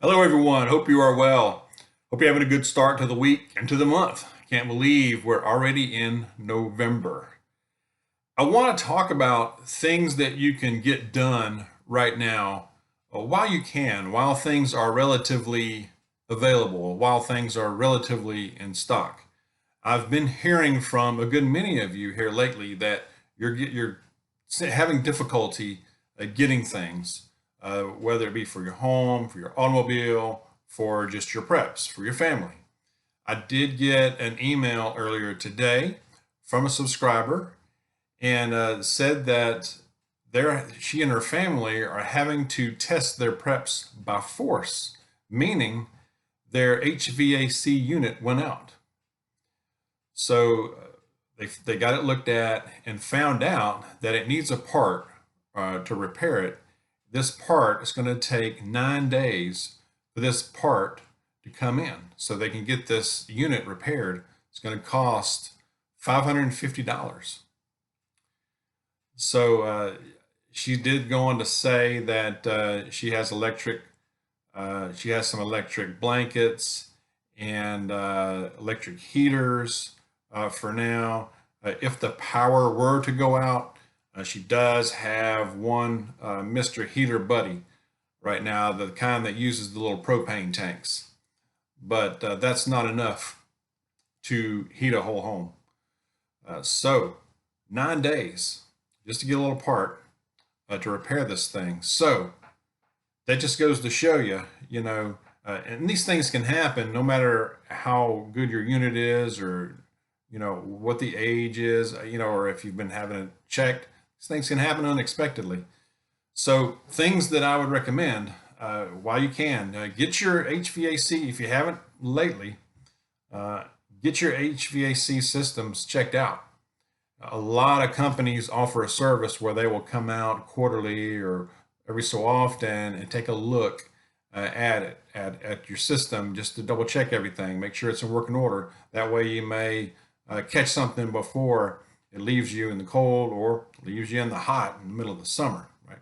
Hello, everyone. Hope you are well. Hope you're having a good start to the week and to the month. Can't believe we're already in November. I want to talk about things that you can get done right now while you can, while things are relatively available, while things are relatively in stock. I've been hearing from a good many of you here lately that you're having difficulty getting things, whether it be for your home, for your automobile, for just your preps, for your family. I did get an email earlier today from a subscriber and said that she and her family are having to test their preps by force, meaning their HVAC unit went out. So they got it looked at and found out that it needs a part to repair it. This part is going to take 9 days for this part to come in so they can get this unit repaired. It's going to cost $550. So she did go on to say that she has some electric blankets and electric heaters for now. If the power were to go out, she does have one Mr. Heater Buddy right now, the kind that uses the little propane tanks. But that's not enough to heat a whole home. So 9 days just to get a little part to repair this thing. So that just goes to show you, and these things can happen no matter how good your unit is or, what the age is, or if you've been having it checked. These things can happen unexpectedly. So things that I would recommend while you can, get your HVAC, if you haven't lately, get your HVAC systems checked out. A lot of companies offer a service where they will come out quarterly or every so often and take a look at it, at your system, just to double check everything, make sure it's in working order. That way you may catch something before it leaves you in the cold or leaves you in the hot in the middle of the summer, right?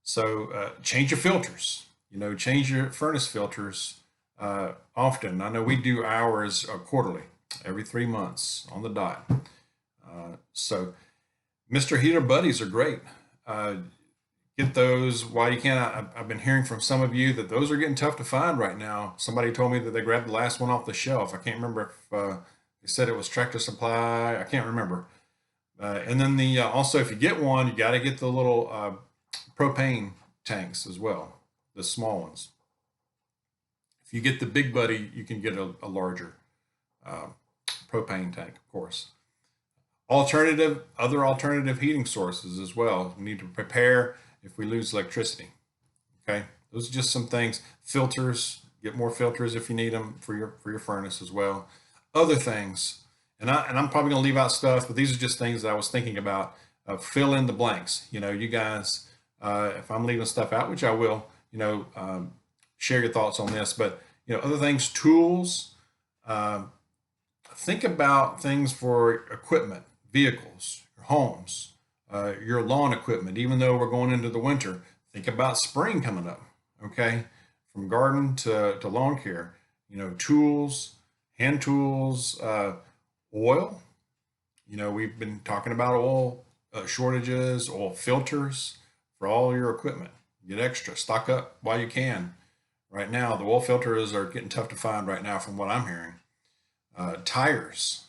So change your filters, change your furnace filters often. I know we do ours quarterly, every 3 months on the dot. So Mr. Heater Buddies are great. Get those while you can. I've been hearing from some of you that those are getting tough to find right now. Somebody told me that they grabbed the last one off the shelf. I can't remember if they said it was Tractor Supply. I can't remember. And then also, if you get one, you got to get the little propane tanks as well, the small ones. If you get the big buddy, you can get a larger propane tank, of course. Other alternative heating sources as well. We need to prepare if we lose electricity. Okay, those are just some things. Filters, get more filters if you need them for your furnace as well. Other things, and I'm probably going to leave out stuff, but these are just things that I was thinking about. Fill in the blanks. You guys, if I'm leaving stuff out, which I will, share your thoughts on this. But other things, tools. Think about things for equipment, vehicles, your homes, your lawn equipment. Even though we're going into the winter, think about spring coming up. Okay, from garden to lawn care. Tools, hand tools, oil. We've been talking about oil shortages, oil filters for all your equipment. Get extra, stock up while you can. Right now, the oil filters are getting tough to find right now, from what I'm hearing. Tires,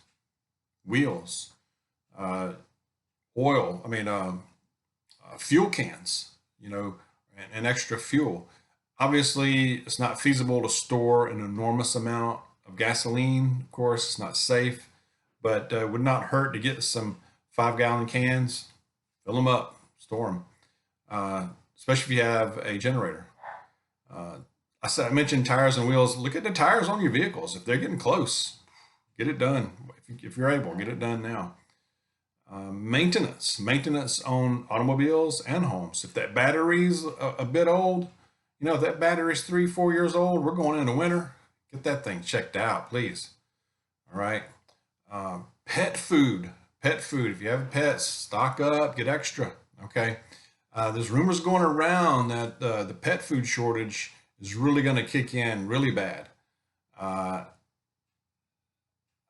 wheels, oil. Fuel cans. And extra fuel. Obviously, it's not feasible to store an enormous amount of gasoline. Of course, it's not safe, but it would not hurt to get some 5-gallon cans, fill them up, store them, especially if you have a generator. I mentioned tires and wheels. Look at the tires on your vehicles. If they're getting close, get it done. If you're able, get it done now. Maintenance on automobiles and homes. If that battery's a bit old, if that battery's 3-4 years old, we're going into winter. Get that thing checked out, please. All right. Pet food. If you have pets, stock up, get extra. Okay. There's rumors going around that the pet food shortage is really going to kick in really bad. Uh,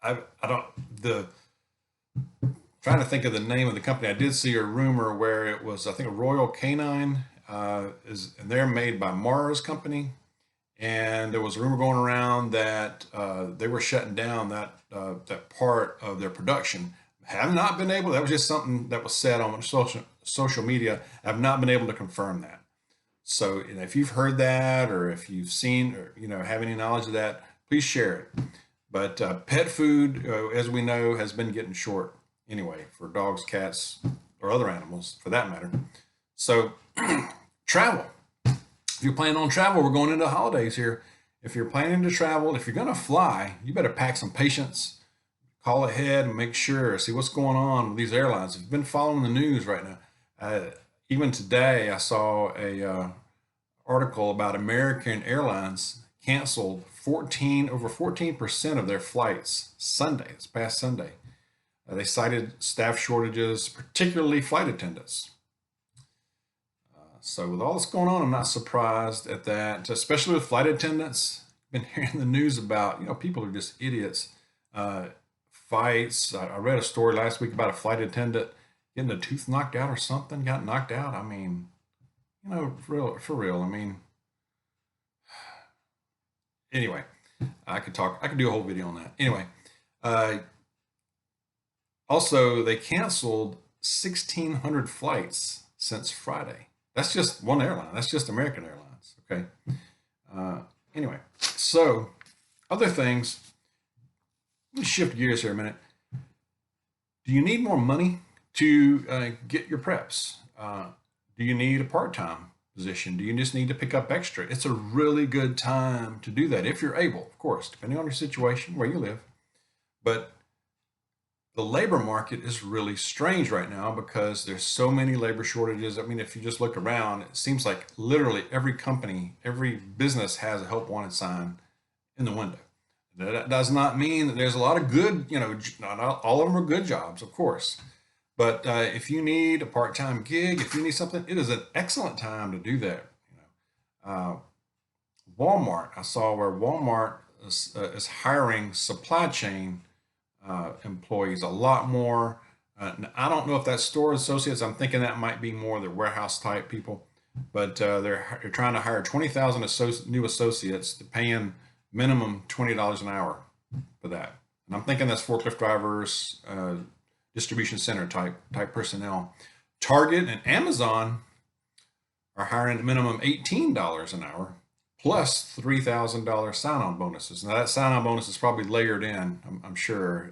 I don't the trying to think of the name of the company. I did see a rumor where it was, I think, a Royal Canine and they're made by Mars Company, and there was a rumor going around that they were shutting down that part of their production. Have not been able. That was just something that was said on social media. Have not been able to confirm that. So, if you've heard that, or if you've seen, or have any knowledge of that, please share it. But pet food, as we know, has been getting short anyway for dogs, cats, or other animals for that matter. So, travel. If you're planning on travel, we're going into the holidays here. If you're planning to travel, if you're going to fly, you better pack some patience. Call ahead and make sure, see what's going on with these airlines. If you've been following the news right now, even today I saw a article about American Airlines canceled over 14% of their flights this past Sunday. They cited staff shortages, particularly flight attendants. So with all this going on, I'm not surprised at that, especially with flight attendants. Been hearing the news about, people are just idiots. Fights. I read a story last week about a flight attendant getting a tooth knocked out or something, got knocked out. I mean, for real. I mean, anyway, I could do a whole video on that. Anyway, also they canceled 1,600 flights since Friday. That's just one airline. That's just American Airlines. Okay. Anyway, so other things. Let me shift gears here a minute. Do you need more money to get your preps? Do you need a part-time position? Do you just need to pick up extra? It's a really good time to do that if you're able, of course, depending on your situation, where you live. But the labor market is really strange right now because there's so many labor shortages. I mean, if you just look around, it seems like literally every company, every business has a help wanted sign in the window. That does not mean that there's a lot of good, not all of them are good jobs, of course. But if you need a part-time gig, if you need something, it is an excellent time to do that. Walmart, I saw where Walmart is hiring supply chain employees a lot more. I don't know if that's store associates. I'm thinking that might be more the warehouse type people, but they're trying to hire 20,000 new associates to paying minimum $20 an hour for that. And I'm thinking that's forklift drivers, distribution center type personnel. Target and Amazon are hiring at minimum $18 an hour plus $3,000 sign-on bonuses. Now that sign-on bonus is probably layered in, I'm sure,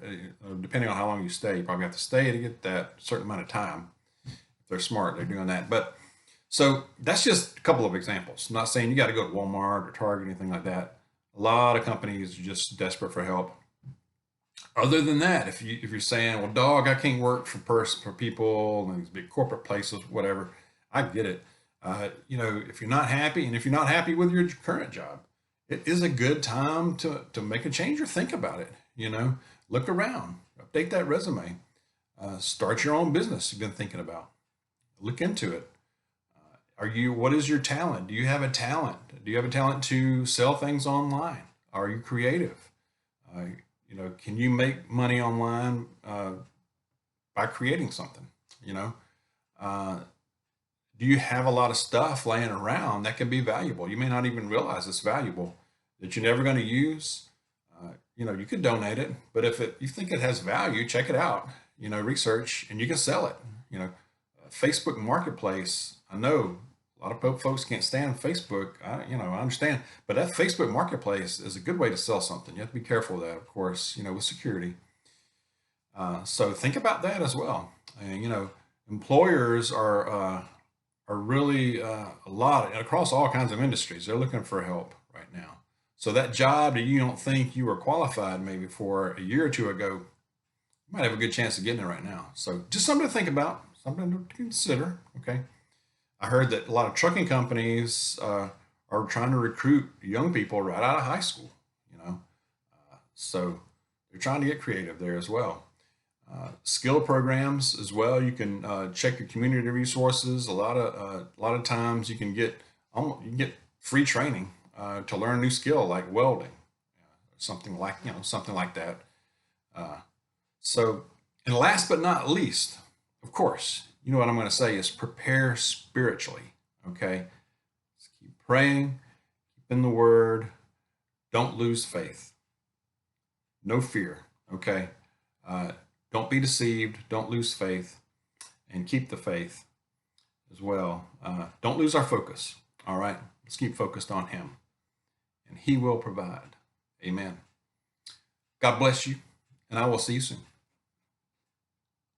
depending on how long you stay. You probably have to stay to get that certain amount of time. If they're smart, they're doing that. But so that's just a couple of examples. I'm not saying you got to go to Walmart or Target or anything like that. A lot of companies are just desperate for help. Other than that, if you're saying, well, dog, I can't work for people and these big corporate places, whatever, I get it. If you're not happy, and if you're not happy with your current job, it is a good time to make a change or think about it. Look around, update that resume, start your own business you've been thinking about. Look into it. What is your talent? Do you have a talent? Do you have a talent to sell things online? Are you creative? Can you make money online by creating something? Do you have a lot of stuff laying around that can be valuable? You may not even realize it's valuable that you're never going to use. You could donate it, but if you think it has value, check it out. Research, and you can sell it. Facebook Marketplace. I know a lot of folks can't stand Facebook. I understand, but that Facebook Marketplace is a good way to sell something. You have to be careful of that, of course, with security. So think about that as well. And, employers are really a lot across all kinds of industries. They're looking for help right now. So that job that you don't think you were qualified maybe for a year or two ago, you might have a good chance of getting it right now. So just something to think about, something to consider. Okay. I heard that a lot of trucking companies are trying to recruit young people right out of high school, so they're trying to get creative there as well. Skill programs as well. You can check your community resources. A lot of times you can get free training to learn a new skill like welding, something like something like that. Uh, so, and last but not least, of course, you know what I'm going to say is prepare spiritually. Okay, just keep praying, keep in the Word. Don't lose faith. No fear. Okay, uh, don't be deceived. Don't lose faith, and keep the faith as well. Don't lose our focus. All right, let's keep focused on Him, and He will provide. Amen. God bless you, and I will see you soon.